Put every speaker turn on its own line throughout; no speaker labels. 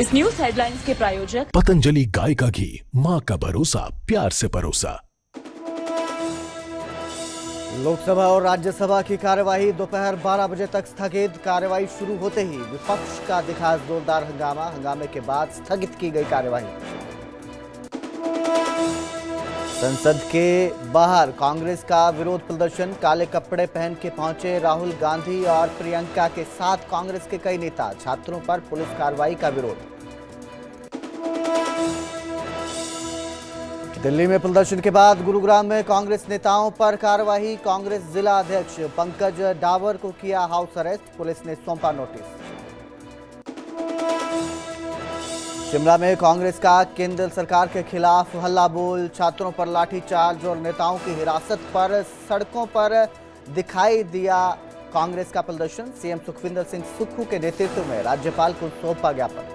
इस news headlines के प्रायोजक
पतंजलि गाय का घी, माँ का भरोसा, प्यार से परोसा।
लोकसभा और राज्यसभा की कार्यवाही दोपहर 12 बजे तक स्थगित। कार्यवाही शुरू होते ही विपक्ष का दिखा जोरदार हंगामा। हंगामे के बाद स्थगित की गई कार्यवाही। संसद के बाहर कांग्रेस का विरोध प्रदर्शन। काले कपड़े पहन के पहुंचे राहुल गांधी और प्रियंका के साथ कांग्रेस के कई नेता। छात्रों पर पुलिस कार्रवाई का विरोध। दिल्ली में प्रदर्शन के बाद गुरुग्राम में कांग्रेस नेताओं पर कार्रवाई। कांग्रेस जिला अध्यक्ष पंकज डावर को किया हाउस अरेस्ट। पुलिस ने सौंपा नोटिस। शिमला में कांग्रेस का केंद्र सरकार के खिलाफ हल्ला बोल। छात्रों पर लाठीचार्ज और नेताओं की हिरासत पर सड़कों पर दिखाई दिया कांग्रेस का प्रदर्शन। सीएम सुखविंदर सिंह सुक्खू के नेतृत्व में राज्यपाल को सौंपा ज्ञापन।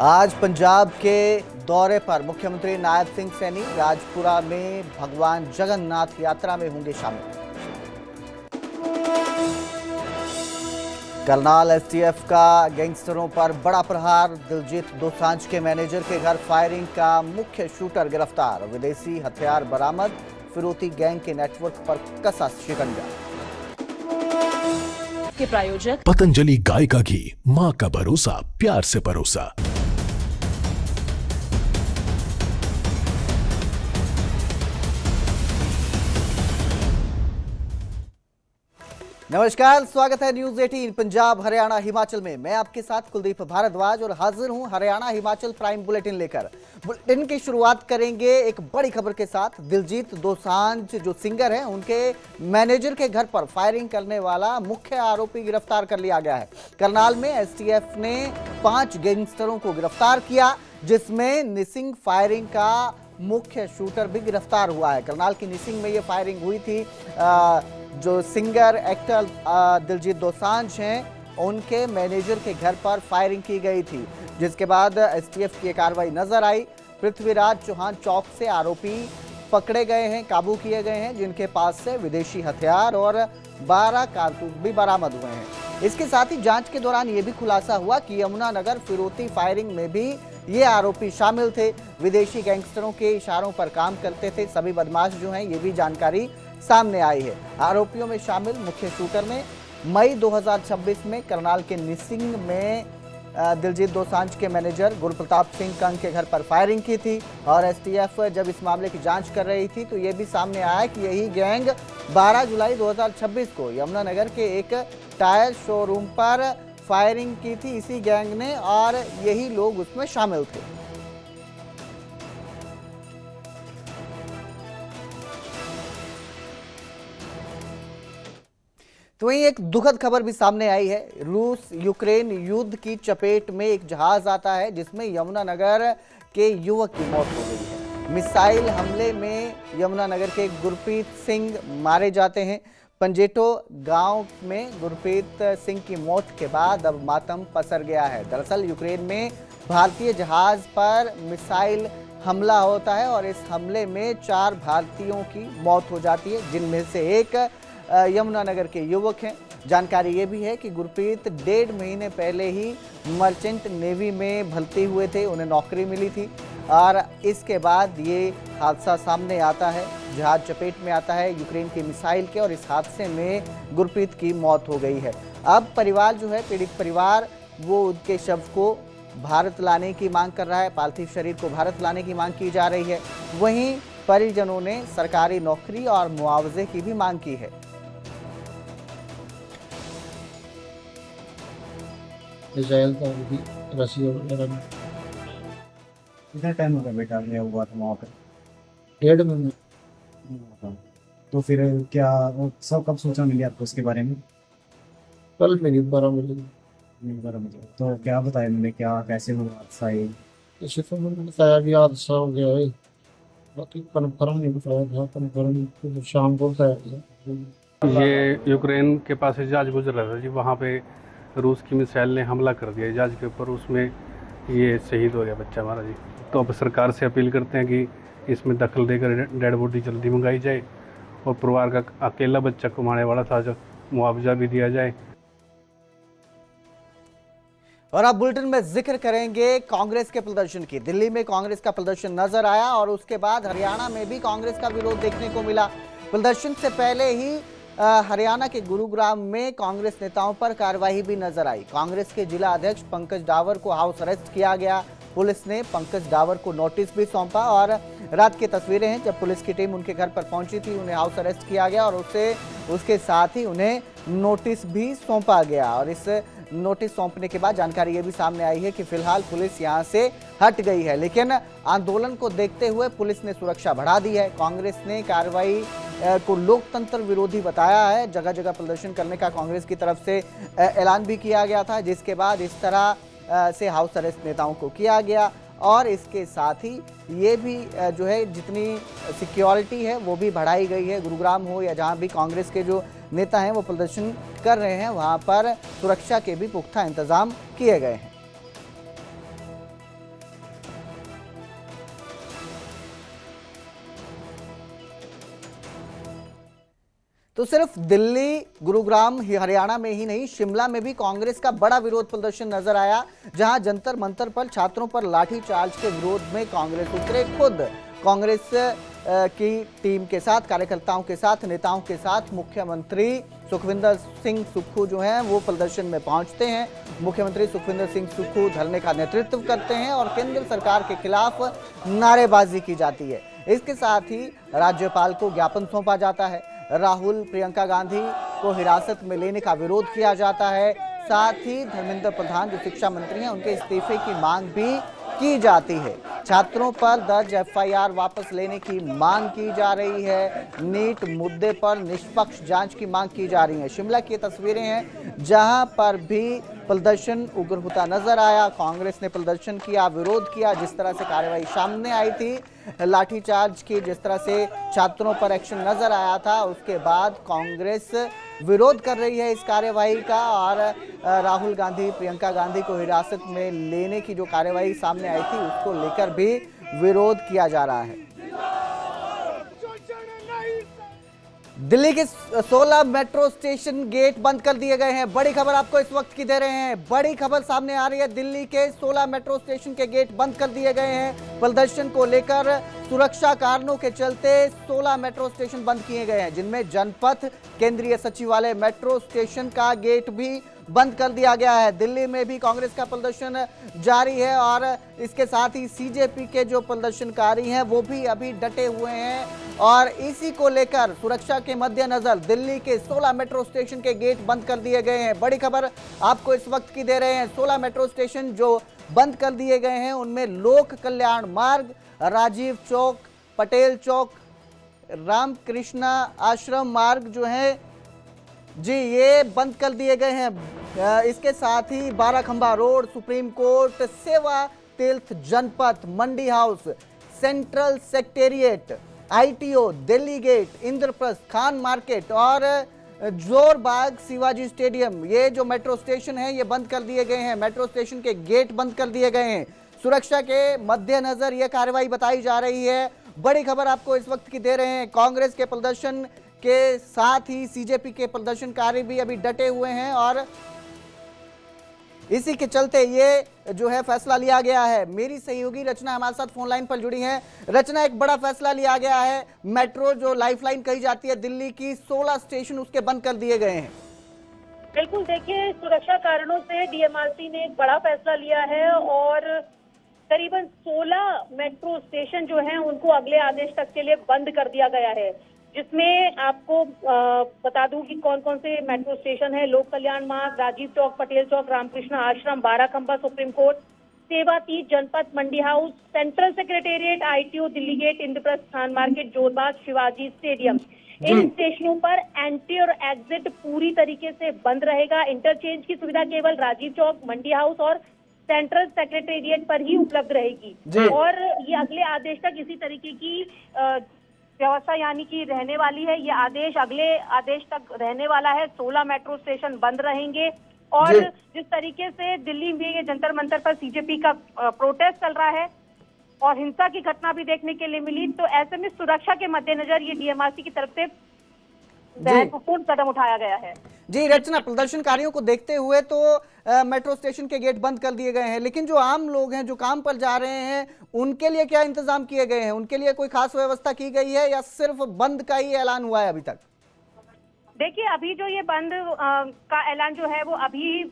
आज पंजाब के दौरे पर मुख्यमंत्री नायब सिंह सैनी राजपुरा में भगवान जगन्नाथ यात्रा में होंगे शामिल। करनाल एसटीएफ का गैंगस्टरों पर बड़ा प्रहार। दिलजीत दोसांझ के मैनेजर के घर फायरिंग का मुख्य शूटर गिरफ्तार। विदेशी हथियार बरामद। फिरौती गैंग के नेटवर्क पर कसा शिकंजा।
के प्रायोजक
पतंजलि गाय का घी, माँ का भरोसा, प्यार से परोसा।
नमस्कार, स्वागत है न्यूज 18 पंजाब हरियाणा हिमाचल में। मैं आपके साथ कुलदीप भारद्वाज और हाजिर हूं हरियाणा हिमाचल प्राइम बुलेटिन लेकर। बुलेटिन की शुरुआत करेंगे एक बड़ी खबर के साथ। दिलजीत दोसांझ जो सिंगर हैं, उनके मैनेजर के घर पर फायरिंग करने वाला मुख्य आरोपी गिरफ्तार कर लिया गया है। करनाल में एसटीएफ ने 5 गैंगस्टरों को गिरफ्तार किया, जिसमें निसिंग फायरिंग का मुख्य शूटर भी गिरफ्तार हुआ है। करनाल की निसिंग में ये फायरिंग हुई थी। जो सिंगर एक्टर दिलजीत दोसांझ हैं, उनके मैनेजर के घर पर फायरिंग की गई थी, जिसके बाद एसटीएफ की कार्रवाई नजर आई। पृथ्वीराज चौहान चौक से आरोपी पकड़े गए हैं, काबू किए गए हैं, जिनके पास से विदेशी हथियार और 12 कारतूस भी बरामद हुए हैं। इसके साथ ही जांच के दौरान ये भी खुलासा हुआ कि यमुनानगर फिरौती फायरिंग में भी ये आरोपी शामिल थे। विदेशी गैंगस्टरों के इशारों पर काम करते थे सभी बदमाश जो हैं, ये भी जानकारी सामने आई है। आरोपियों में शामिल मुख्य शूटर में मई 2026 में करनाल के निसिंग में दिलजीत दोसांझ के मैनेजर गुरप्रताप सिंह कंग के घर पर फायरिंग की थी। और एसटीएफ जब इस मामले की जांच कर रही थी तो ये भी सामने आया कि यही गैंग 12 जुलाई 2026 को यमुनानगर के एक टायर शोरूम पर फायरिंग की थी इसी गैंग ने, और यही लोग उसमें शामिल थे। तो वहीं एक दुखद खबर भी सामने आई है। रूस यूक्रेन युद्ध की चपेट में एक जहाज आता है, जिसमें यमुनानगर के युवक की मौत हो गई है। मिसाइल हमले में यमुनानगर के गुरप्रीत सिंह मारे जाते हैं। पंजेटो गांव में गुरप्रीत सिंह की मौत के बाद अब मातम पसर गया है। दरअसल यूक्रेन में भारतीय जहाज पर मिसाइल हमला होता है और इस हमले में 4 भारतीयों की मौत हो जाती है, जिनमें से एक यमुनानगर के युवक हैं। जानकारी ये भी है कि गुरप्रीत 1.5 महीने पहले ही मर्चेंट नेवी में भर्ती हुए थे, उन्हें नौकरी मिली थी, और इसके बाद ये हादसा सामने आता है। जहाज चपेट में आता है यूक्रेन की मिसाइल के, और इस हादसे में गुरप्रीत की मौत हो गई है। अब परिवार जो है, पीड़ित परिवार, वो उनके शव को भारत लाने की मांग कर रहा है। पार्थिव शरीर को भारत लाने की मांग की जा रही है। वहीं परिजनों ने सरकारी नौकरी और मुआवजे की भी मांग की है।
कितना टाइम हो गया बेटा गया हुआ था वहाँ पे?
1.5 महीने।
तो फिर क्या वो सब कब सूचना मिली आपको इसके बारे में?
कल मेरी 12 बजे।
तो क्या बताया मैंने, क्या कैसे हुआ हादसा ये?
इसी तो मैंने बताया कि हादसा हो गया है, बाकी कन्फर्म नहीं बताया था। कन्फर्म शाम को बताया था।
ये यूक्रेन के पास से जहाज गुजर रहा था जी, वहाँ पे रूस की मिसाइल ने हमला कर दिया जहाज के ऊपर, उसमें ये शहीद हो गया बच्चा हमारा जी। तो अब सरकार से अपील करते हैं कि इसमें दखल देकर डेड बॉडी जल्दी मंगाई जाए और परिवार का अकेला बच्चा कमाने वाला था, जो मुआवजा भी दिया जाए।
और अब बुलेटिन में जिक्र करेंगे कांग्रेस के प्रदर्शन की। दिल्ली में कांग्रेस का प्रदर्शन नजर आया और उसके बाद हरियाणा में भी कांग्रेस का विरोध देखने को मिला। प्रदर्शन से पहले ही हरियाणा के गुरुग्राम में कांग्रेस नेताओं पर कार्रवाई भी नजर आई। कांग्रेस के जिला अध्यक्ष पंकज डावर को हाउस अरेस्ट किया गया। पुलिस ने पंकज डावर को नोटिस भी सौंपा और रात की तस्वीरें हैं जब पुलिस की टीम उनके घर पर पहुंची थी। उन्हें हाउस अरेस्ट किया गया और उसके साथ ही उन्हें नोटिस भी सौंपा गया। और इस नोटिस सौंपने के बाद जानकारी ये भी सामने आई है कि फिलहाल पुलिस यहां से हट गई है, लेकिन आंदोलन को देखते हुए पुलिस ने सुरक्षा बढ़ा दी है। कांग्रेस ने कार्रवाई को लोकतंत्र विरोधी बताया है। जगह जगह प्रदर्शन करने का कांग्रेस की तरफ से ऐलान भी किया गया था, जिसके बाद इस तरह से हाउस अरेस्ट नेताओं को किया गया। और इसके साथ ही ये भी जो है जितनी सिक्योरिटी है वो भी बढ़ाई गई है। गुरुग्राम हो या जहां भी कांग्रेस के जो नेता हैं वो प्रदर्शन कर रहे हैं, वहां पर सुरक्षा के भी पुख्ता इंतजाम किए गए हैं। तो सिर्फ दिल्ली, गुरुग्राम, हरियाणा में ही नहीं, शिमला में भी कांग्रेस का बड़ा विरोध प्रदर्शन नजर आया, जहां जंतर मंतर पर छात्रों पर लाठीचार्ज के विरोध में कांग्रेस उतरे। खुद कांग्रेस की टीम के साथ, कार्यकर्ताओं के साथ, नेताओं के साथ मुख्यमंत्री सुखविंदर सिंह सुक्खू जो हैं वो प्रदर्शन में पहुंचते हैं। मुख्यमंत्री सुखविंदर सिंह सुक्खू धरने का नेतृत्व करते हैं और केंद्र सरकार के खिलाफ नारेबाजी की जाती है। इसके साथ ही राज्यपाल को ज्ञापन सौंपा जाता है। राहुल, प्रियंका गांधी को हिरासत में लेने का विरोध किया जाता है। साथ ही धर्मेंद्र प्रधान जो शिक्षा मंत्री हैं उनके इस्तीफे की मांग भी की जाती है। छात्रों पर दर्ज एफआईआर वापस लेने की मांग की जा रही है। नीट मुद्दे पर निष्पक्ष जांच की मांग की जा रही है। शिमला की तस्वीरें हैं जहां पर भी प्रदर्शन उग्र होता नजर आया। कांग्रेस ने प्रदर्शन किया, विरोध किया। जिस तरह से कार्रवाई सामने आई थी, लाठीचार्ज की जिस तरह से छात्रों पर एक्शन नजर आया था, उसके बाद कांग्रेस विरोध कर रही है इस कार्यवाही का। और राहुल गांधी, प्रियंका गांधी को हिरासत में लेने की जो कार्यवाही सामने आई थी उसको लेकर भी विरोध किया जा रहा है। दिल्ली के 16 मेट्रो स्टेशन गेट बंद कर दिए गए हैं। बड़ी खबर आपको इस वक्त की दे रहे हैं। बड़ी खबर सामने आ रही है। दिल्ली के 16 मेट्रो स्टेशन के गेट बंद कर दिए गए हैं। प्रदर्शन को लेकर सुरक्षा कारणों के चलते 16 मेट्रो स्टेशन बंद किए गए हैं, जिनमें जनपथ, केंद्रीय सचिवालय, मेट्रो स्टेशन का गेट भी बंद कर दिया गया है। दिल्ली में भी कांग्रेस का प्रदर्शन जारी है और इसके साथ ही सीजेपी के जो प्रदर्शनकारी हैं वो भी अभी डटे हुए हैं। और इसी को लेकर सुरक्षा के मद्देनजर दिल्ली के 16 मेट्रो स्टेशन के गेट बंद कर दिए गए हैं। बड़ी खबर आपको इस वक्त की दे रहे हैं। 16 मेट्रो स्टेशन जो बंद कर दिए गए हैं उनमें लोक कल्याण मार्ग, राजीव चौक, पटेल चौक, रामकृष्णा आश्रम मार्ग जो है जी ये बंद कर दिए गए हैं। इसके साथ ही Barakhamba Road, Supreme Court, Seva Tirth Janpath, Mandi House, Central Secretariat, ITO, Delhi Gate, Indraprastha, Khan Market और जोरबाग शिवाजी स्टेडियम, ये जो मेट्रो स्टेशन है ये बंद कर दिए गए हैं। मेट्रो स्टेशन के गेट बंद कर दिए गए हैं। सुरक्षा के मद्देनजर यह कार्रवाई बताई जा रही है। बड़ी खबर आपको इस वक्त की दे रहे हैं। कांग्रेस के प्रदर्शन के साथ ही सीजेपी के प्रदर्शनकारी भी अभी डटे हुए हैं और इसी के चलते ये जो है फैसला लिया गया है। मेरी सहयोगी रचना हमारे साथ फोन लाइन पर जुड़ी हैं। रचना, एक बड़ा फैसला लिया गया है। मेट्रो जो लाइफलाइन कही जाती है दिल्ली की, 16 स्टेशन उसके बंद कर दिए गए हैं।
बिल्कुल, देखिए सुरक्षा कारणों से डीएमआरसी ने एक बड़ा फैसला लिया है और करीबन 16 मेट्रो स्टेशन जो हैं उनको अगले आदेश तक के लिए बंद कर दिया गया है, जिसमें आपको बता दूं कि कौन कौन से मेट्रो स्टेशन है। लोक कल्याण मार्ग, राजीव चौक, पटेल चौक, रामकृष्णा आश्रम, Barakhamba, supreme Court, Seva Tirth Janpath, Mandi House, Central Secretariat, ITO, Delhi Gate, Indraprastha, Khan Market, Jorbagh, Shivaji Stadium. इन स्टेशनों पर एंट्री और एग्जिट पूरी तरीके से बंद रहेगा। इंटरचेंज की सुविधा केवल राजीव चौक, मंडी हाउस और सेंट्रल सेक्रेटेरिएट पर ही उपलब्ध रहेगी और ये अगले आदेश तक इसी तरीके की व्यवस्था यानी कि रहने वाली है। ये आदेश अगले आदेश तक रहने वाला है। 16 मेट्रो स्टेशन बंद रहेंगे और जिस तरीके से दिल्ली में ये जंतर मंतर पर सीजेपी का प्रोटेस्ट चल रहा है और हिंसा की घटना भी देखने के लिए मिली, तो ऐसे में सुरक्षा के मद्देनजर ये डीएमआरसी की तरफ से महत्वपूर्ण कदम उठाया गया है।
जी रचना, प्रदर्शनकारियों को देखते हुए तो मेट्रो स्टेशन के गेट बंद कर दिए गए हैं, लेकिन जो आम लोग हैं जो काम पर जा रहे हैं उनके लिए क्या इंतजाम किए गए हैं? उनके लिए कोई खास व्यवस्था की गई है या सिर्फ बंद का ही ऐलान हुआ है अभी तक?
देखिए, अभी जो ये बंद का ऐलान जो है वो अभी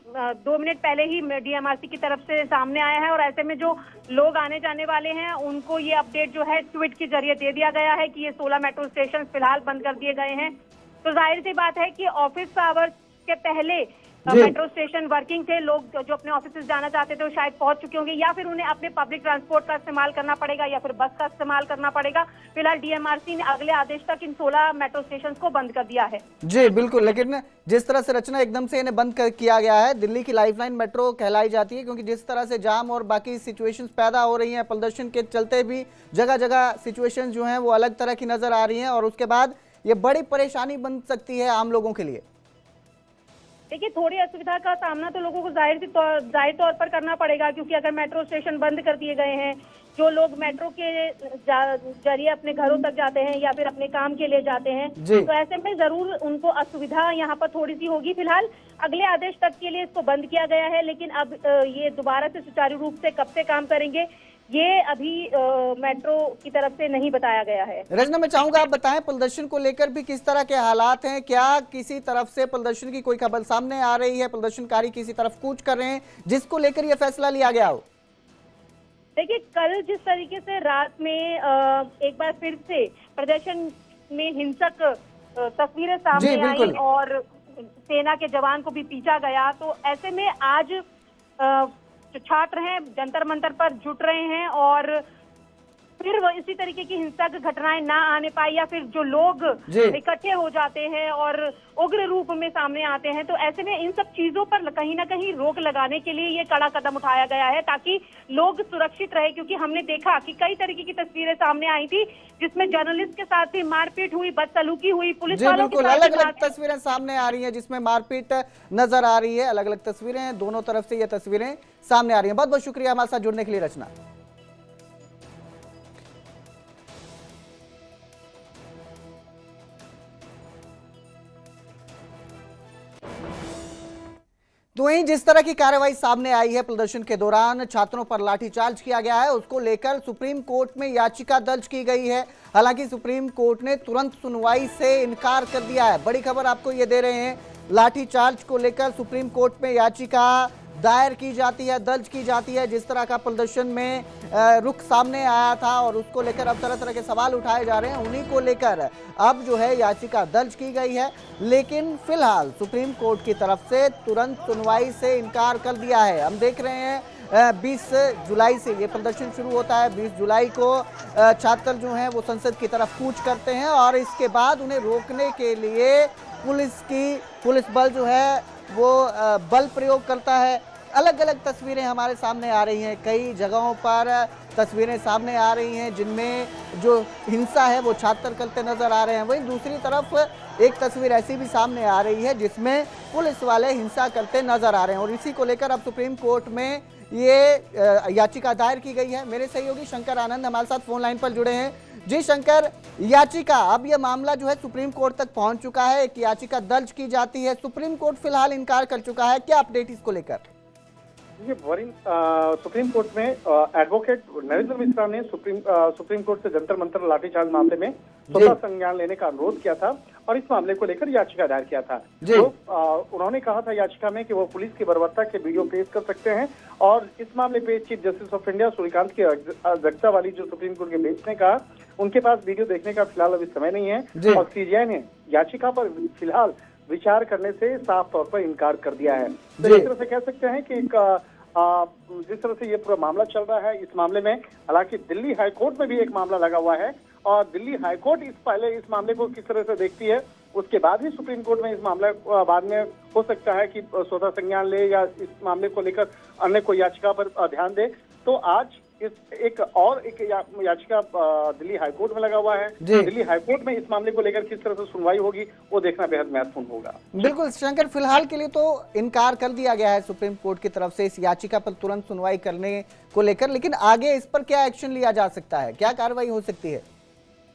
2 मिनट पहले ही डीएमआरसी की तरफ से सामने आया है और ऐसे में जो लोग आने जाने वाले हैं उनको ये अपडेट जो है ट्वीट के जरिए दे दिया गया है कि ये 16 मेट्रो स्टेशन फिलहाल बंद कर दिए गए हैं। तो जाहिर सी बात है कि ऑफिस आवर्स के पहले मेट्रो स्टेशन वर्किंग थे, लोग जो अपने ऑफिस जाना चाहते थे वो शायद पहुंच चुके होंगे या फिर उन्हें अपने पब्लिक ट्रांसपोर्ट का इस्तेमाल करना पड़ेगा या फिर बस का इस्तेमाल करना पड़ेगा। फिलहाल डीएमआरसी ने अगले आदेश तक इन 16 मेट्रो स्टेशन को बंद कर दिया है। जी
बिल्कुल, लेकिन जिस तरह से रचना एकदम से इन्हें बंद किया गया है, दिल्ली की लाइफलाइन मेट्रो कहलाई जाती है, क्योंकि जिस तरह से जाम और बाकी सिचुएशंस पैदा हो रही हैं प्रदर्शन के चलते भी जगह जगह सिचुएशंस जो हैं वो अलग तरह की नजर आ रही हैं और उसके बाद ये बड़ी परेशानी बन सकती है आम लोगों के लिए।
देखिए, थोड़ी असुविधा का सामना तो लोगों को जाहिर तौर पर करना पड़ेगा, क्योंकि अगर मेट्रो स्टेशन बंद कर दिए गए हैं, जो लोग मेट्रो के जरिए अपने घरों तक जाते हैं या फिर अपने काम के लिए जाते हैं, तो ऐसे में जरूर उनको असुविधा यहाँ पर थोड़ी सी होगी। फिलहाल अगले आदेश तक के लिए इसको बंद किया गया है, लेकिन अब ये दोबारा से सुचारू रूप से कब से काम करेंगे ये अभी मेट्रो की तरफ से नहीं बताया गया है।
रचना, मैं चाहूंगा आप बताएं प्रदर्शन को लेकर भी किस तरह के हालात हैं? क्या किसी तरफ से प्रदर्शन की कोई खबर सामने आ रही है? प्रदर्शनकारी किसी तरफ कूच कर रहे हैं जिसको लेकर यह फैसला लिया गया हो?
देखिए, कल जिस तरीके से रात में एक बार फिर से प्रदर्शन में हिंसक तस्वीरें सामने आई और सेना के जवान को भी पीटा गया, तो ऐसे में आज जो छात्र हैं जंतर मंतर पर जुट रहे हैं और फिर वो इसी तरीके की हिंसक घटनाएं ना आने पाई या फिर जो लोग इकट्ठे हो जाते हैं और उग्र रूप में सामने आते हैं, तो ऐसे में इन सब चीजों पर कहीं ना कहीं रोक लगाने के लिए ये कड़ा कदम उठाया गया है ताकि लोग सुरक्षित रहे। क्योंकि हमने देखा कि कई तरीके की तस्वीरें सामने आई थी जिसमें जर्नलिस्ट के साथ भी मारपीट हुई, बदसलूकी हुई, पुलिस वालों के साथ
अलग अलग तस्वीरें सामने आ रही है जिसमें मारपीट नजर आ रही है। अलग अलग तस्वीरें हैं, दोनों तरफ से ये तस्वीरें सामने आ रही है। बहुत बहुत शुक्रिया हमारे साथ जुड़ने के लिए रचना। तो वहीं जिस तरह की कार्रवाई सामने आई है प्रदर्शन के दौरान छात्रों पर लाठीचार्ज किया गया है, उसको लेकर सुप्रीम कोर्ट में याचिका दर्ज की गई है। हालांकि सुप्रीम कोर्ट ने तुरंत सुनवाई से इनकार कर दिया है। बड़ी खबर आपको ये दे रहे हैं, लाठीचार्ज को लेकर सुप्रीम कोर्ट में याचिका दायर की जाती है, दर्ज की जाती है। जिस तरह का प्रदर्शन में रुख सामने आया था और उसको लेकर अब तरह तरह के सवाल उठाए जा रहे हैं, उन्हीं को लेकर अब जो है याचिका दर्ज की गई है। लेकिन फिलहाल सुप्रीम कोर्ट की तरफ से तुरंत सुनवाई से इनकार कर दिया है। हम देख रहे हैं 20 जुलाई से ये प्रदर्शन शुरू होता है। 20 जुलाई को छात्र जो हैं वो संसद की तरफ कूच करते हैं और इसके बाद उन्हें रोकने के लिए पुलिस बल जो है वो बल प्रयोग करता है। अलग अलग तस्वीरें हमारे सामने आ रही हैं, कई जगहों पर तस्वीरें सामने आ रही हैं जिनमें जो हिंसा है वो छात्र करते नजर आ रहे हैं। वहीं दूसरी तरफ एक तस्वीर ऐसी भी सामने आ रही है जिसमें पुलिस वाले हिंसा करते नजर आ रहे हैं और इसी को लेकर अब सुप्रीम कोर्ट में ये याचिका दायर की गई है। मेरे सहयोगी शंकर आनंद हमारे साथ फोन लाइन पर जुड़े हैं। जी शंकर, याचिका, अब यह मामला जो है सुप्रीम कोर्ट तक पहुंच चुका है, एक याचिका दर्ज की जाती है, सुप्रीम कोर्ट फिलहाल इनकार कर चुका है, क्या अपडेट इसको लेकर?
ये सुप्रीम कोर्ट में एडवोकेट नरेंद्र मिश्रा ने सुप्रीम कोर्ट से जंतर मंतर लाठीचार्ज मामले में स्वतः संज्ञान लेने का अनुरोध किया था और इस मामले को लेकर याचिका दायर किया था। तो उन्होंने कहा था याचिका में कि वो पुलिस की बर्बरता के वीडियो पेश कर सकते हैं और इस मामले पे chief justice of India Suryakant की अध्यक्षता वाली जो सुप्रीम कोर्ट के बेंच ने कहा उनके पास वीडियो देखने का फिलहाल अभी समय नहीं है और सीजीआई ने याचिका पर फिलहाल विचार करने से साफ तौर पर इनकार कर दिया है। तो इस तरह से कह सकते हैं कि जिस तरह से ये पूरा मामला चल रहा है, इस मामले में हालांकि दिल्ली हाईकोर्ट में भी एक मामला लगा हुआ है और दिल्ली हाईकोर्ट इस मामले को किस तरह से देखती है उसके बाद ही सुप्रीम कोर्ट में इस मामले बाद में हो सकता है कि स्वतः संज्ञान ले या इस मामले को लेकर अन्य कोई याचिका पर ध्यान दे। तो आज एक याचिका दिल्ली हाईकोर्ट में लगा हुआ है। दिल्ली हाईकोर्ट में इस मामले को लेकर किस तरह से सुनवाई होगी वो देखना बेहद महत्वपूर्ण होगा।
बिल्कुल शंकर, फिलहाल के लिए तो इनकार कर दिया गया है सुप्रीम कोर्ट की तरफ से इस याचिका पर तुरंत सुनवाई करने को लेकर, लेकिन आगे इस पर क्या एक्शन लिया जा सकता है, क्या कार्रवाई हो सकती है?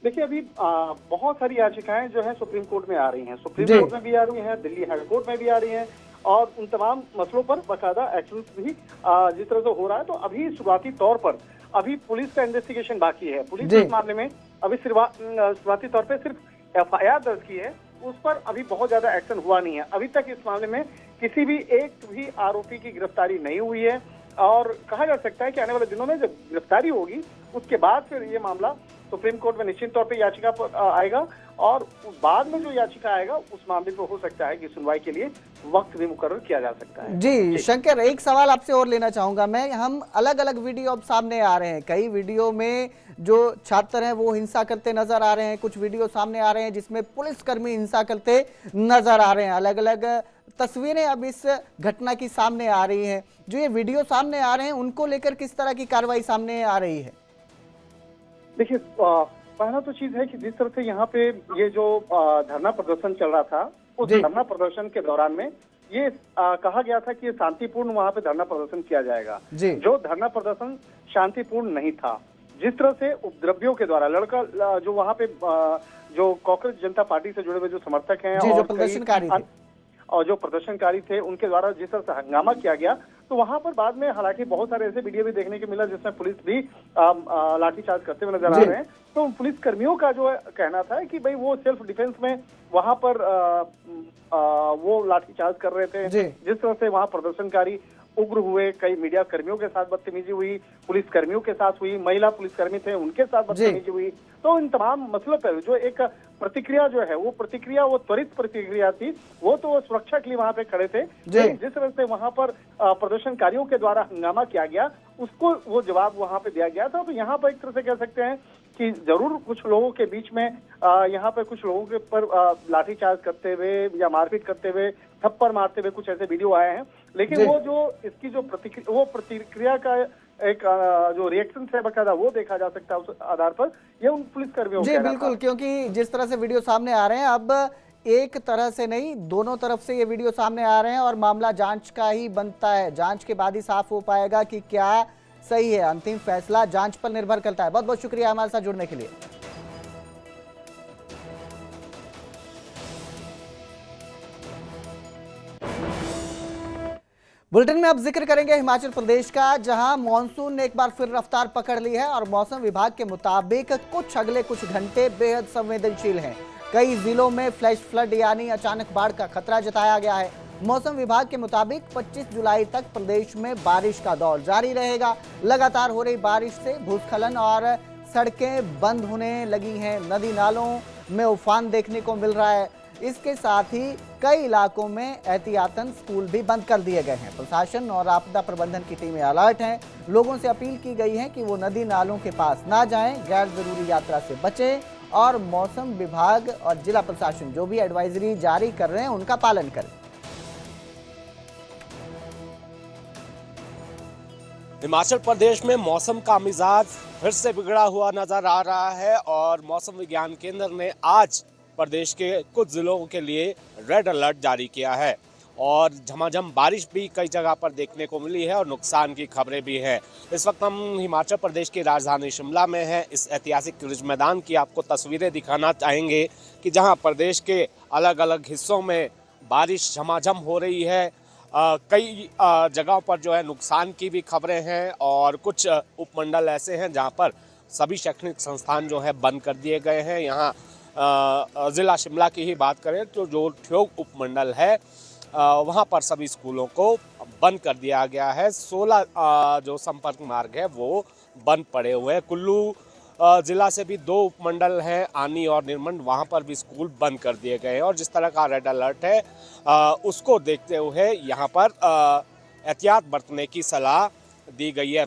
देखिए अभी बहुत सारी याचिकाएं जो है सुप्रीम कोर्ट में आ रही हैं, सुप्रीम
जी।
कोर्ट में भी आ रही हैं, दिल्ली हाई कोर्ट में भी आ रही हैं और उन तमाम मसलों पर बाकायदा एक्शन भी जिस तरह से हो रहा है। तो अभी शुरुआती तौर पर अभी पुलिस का इन्वेस्टिगेशन बाकी है। पुलिस
जी।
ने इस मामले में अभी शुरुआती तौर पर सिर्फ एफआईआर दर्ज की है, उस पर अभी बहुत ज्यादा एक्शन हुआ नहीं है। अभी तक इस मामले में किसी भी एक भी आरोपी की गिरफ्तारी नहीं हुई है और कहा जा सकता है कि आने वाले दिनों में जब गिरफ्तारी होगी उसके बाद फिर ये मामला सुप्रीम कोर्ट में निश्चित तौर पे याचिका पर आएगा और बाद में जो याचिका आएगा उस मामले पर हो सकता है कि सुनवाई के लिए वक्त भी मुकर्रर किया जा सकता है।
जी शंकर, एक सवाल आपसे और लेना चाहूंगा मैं। हम अलग अलग वीडियो अब सामने आ रहे हैं, कई वीडियो में जो छात्र हैं वो हिंसा करते नजर आ रहे हैं, कुछ वीडियो सामने आ रहे हैं जिसमें पुलिसकर्मी हिंसा करते नजर आ रहे हैं। अलग अलग तस्वीरें अब इस घटना की सामने आ रही हैं। जो ये वीडियो सामने आ रहे हैं उनको लेकर किस तरह की कार्रवाई सामने आ रही है?
देखिए पहला तो चीज है कि जिस तरह से यहाँ पे ये जो धरना प्रदर्शन चल रहा था, उस
जी।
धरना प्रदर्शन के दौरान में ये कहा गया था कि ये शांतिपूर्ण वहाँ पे धरना प्रदर्शन किया जाएगा।
जी।
जो धरना प्रदर्शन शांतिपूर्ण नहीं था, जिस तरह से उपद्रवियों के द्वारा लड़का जो वहाँ पे जो कांग्रेस जनता पार्टी से जुड़े हुए जो समर्थक हैं
जी, जो
और कई
प्रदर्शनकारी थे।
और जो प्रदर्शनकारी थे उनके द्वारा जिस तरह से हंगामा किया गया, तो वहां पर बाद में हालांकि बहुत सारे ऐसे वीडियो भी देखने को मिला जिसमें पुलिस भी लाठीचार्ज करते हुए नजर आ रहे हैं। तो पुलिस कर्मियों का जो कहना था कि भाई वो सेल्फ डिफेंस में वहां पर वो लाठीचार्ज कर रहे थे। जिस तरह से वहां प्रदर्शनकारी उग्र हुए, कई मीडिया कर्मियों के साथ बदतमीजी हुई, पुलिस कर्मियों के साथ हुई, महिला पुलिसकर्मी थे उनके साथ बदतमीजी हुई। तो इन तमाम मसलों पर जो एक प्रतिक्रिया जो है वो त्वरित प्रतिक्रिया थी, वो तो सुरक्षा के लिए वहां पे खड़े थे। जिस तरह से वहां पर प्रदर्शनकारियों के द्वारा हंगामा किया गया उसको वो जवाब वहां पे दिया गया था। तो यहाँ पर एक तरह से कह सकते हैं कि जरूर कुछ लोगों के बीच में यहाँ पे कुछ लोगों के पर लाठीचार्ज करते हुए या मारपीट करते हुए, थप्पड़ मारते हुए कुछ ऐसे वीडियो आए हैं। लेकिन वो जो इसकी जो प्रतिक्रिया का एक जो रिएक्शन है बकायदा वो देखा जा सकता है उस आधार पर ये उन पुलिसकर्मियों
जी बिल्कुल, क्योंकि जिस तरह से वीडियो सामने आ रहे हैं, अब एक तरह से नहीं दोनों तरफ से ये वीडियो सामने आ रहे हैं और मामला जांच का ही बनता है। जांच के बाद ही साफ हो पाएगा कि क्या सही है। अंतिम फैसला जांच पर निर्भर करता है। बहुत बहुत शुक्रिया हमारे साथ जुड़ने के लिए। बुलेटिन में अब जिक्र करेंगे हिमाचल प्रदेश का, जहां मॉनसून ने एक बार फिर रफ्तार पकड़ ली है और मौसम विभाग के मुताबिक अगले कुछ घंटे बेहद संवेदनशील हैं। कई जिलों में फ्लैश फ्लड यानी अचानक बाढ़ का खतरा जताया गया है। मौसम विभाग के मुताबिक 25 जुलाई तक प्रदेश में बारिश का दौर जारी रहेगा। लगातार हो रही बारिश से भूस्खलन और सड़कें बंद होने लगी हैं। नदी नालों में उफान देखने को मिल रहा है। इसके साथ ही कई इलाकों में एहतियातन स्कूल भी बंद कर दिए गए हैं। प्रशासन और आपदा प्रबंधन की टीमें अलर्ट हैं। लोगों से अपील की गई है कि वो नदी नालों के पास ना जाएं, गैर जरूरी यात्रा से बचें और मौसम विभाग और जिला प्रशासन जो भी एडवाइजरी जारी कर रहे हैं उनका पालन करें।
हिमाचल प्रदेश में मौसम का मिजाज फिर से बिगड़ा हुआ नजर आ रहा है और मौसम विज्ञान केंद्र ने आज प्रदेश के कुछ जिलों के लिए रेड अलर्ट जारी किया है और झमाझम बारिश भी कई जगह पर देखने को मिली है और नुकसान की खबरें भी हैं। इस वक्त हम हिमाचल प्रदेश की राजधानी शिमला में हैं। इस ऐतिहासिक रिज मैदान की आपको तस्वीरें दिखाना चाहेंगे कि जहां प्रदेश के अलग अलग हिस्सों में बारिश झमाझम हो रही है। कई जगहों पर जो है नुकसान की भी खबरें हैं और कुछ उपमंडल ऐसे हैं जहां पर सभी शैक्षणिक संस्थान जो है बंद कर दिए गए हैं। यहाँ ज़िला शिमला की ही बात करें तो जो ठियोग उपमंडल है वहाँ पर सभी स्कूलों को बंद कर दिया गया है। 16 जो संपर्क मार्ग है वो बंद पड़े हुए हैं। कुल्लू ज़िला से भी 2 उपमंडल हैं, आनी और निरमंड, वहाँ पर भी स्कूल बंद कर दिए गए हैं और जिस तरह का रेड अलर्ट है उसको देखते हुए यहाँ पर एहतियात बरतने की सलाह दी गई है।